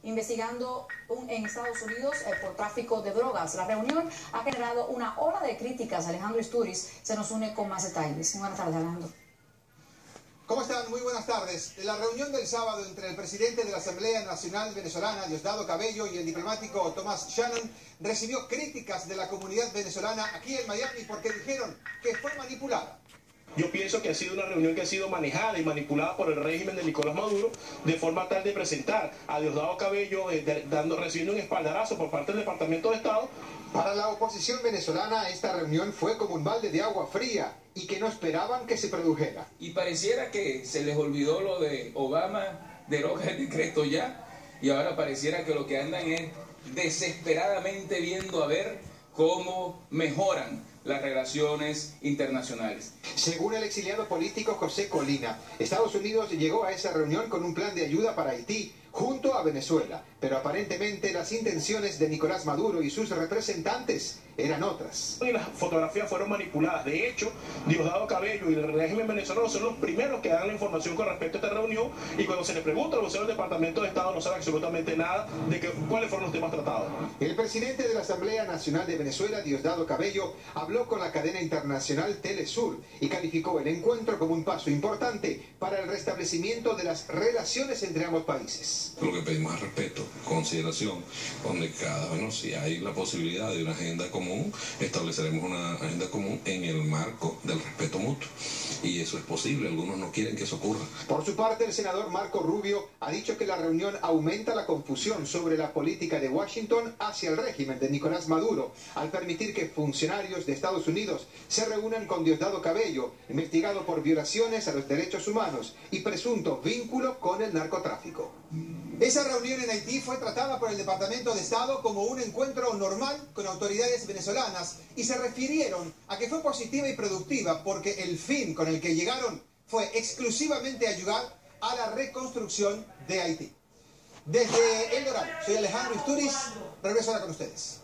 investigando en Estados Unidos por tráfico de drogas. La reunión ha generado una ola de críticas. Alejandro Isturiz se nos une con más detalles. Buenas tardes, Alejandro. ¿Cómo están? Muy buenas tardes. La reunión del sábado entre el presidente de la Asamblea Nacional Venezolana, Diosdado Cabello, y el diplomático Thomas Shannon recibió críticas de la comunidad venezolana aquí en Miami porque dijeron que fue manipulada. Yo pienso que ha sido una reunión que ha sido manejada y manipulada por el régimen de Nicolás Maduro de forma tal de presentar a Diosdado Cabello recibiendo un espaldarazo por parte del Departamento de Estado. Para la oposición venezolana esta reunión fue como un balde de agua fría y que no esperaban que se produjera. Y pareciera que se les olvidó lo de Obama, deroga el decreto ya, y ahora pareciera que lo que andan es desesperadamente viendo a ver cómo mejoran las relaciones internacionales. Según el exiliado político José Colina, Estados Unidos llegó a esa reunión con un plan de ayuda para Haití, junto a Venezuela, pero aparentemente las intenciones de Nicolás Maduro y sus representantes eran otras. Y las fotografías fueron manipuladas. De hecho, Diosdado Cabello y el régimen venezolano son los primeros que dan la información con respecto a esta reunión, y cuando se le pregunta al vocero del Departamento de Estado no sabe absolutamente nada de cuáles fueron los temas tratados. El presidente de la Asamblea Nacional de Venezuela, Diosdado Cabello, habló con la cadena internacional Telesur y calificó el encuentro como un paso importante para el restablecimiento de las relaciones entre ambos países. Lo que pedimos es respeto, consideración, donde si hay la posibilidad de una agenda común, estableceremos una agenda común en el marco del respeto mutuo. Y eso es posible, algunos no quieren que eso ocurra. Por su parte, el senador Marco Rubio ha dicho que la reunión aumenta la confusión sobre la política de Washington hacia el régimen de Nicolás Maduro, al permitir que funcionarios de Estados Unidos se reúnan con Diosdado Cabello, investigado por violaciones a los derechos humanos y presunto vínculo con el narcotráfico. Esa reunión en Haití fue tratada por el Departamento de Estado como un encuentro normal con autoridades venezolanas y se refirieron a que fue positiva y productiva porque el fin con el que llegaron fue exclusivamente ayudar a la reconstrucción de Haití. Desde El Dorado, soy Alejandro Isturiz, regreso ahora con ustedes.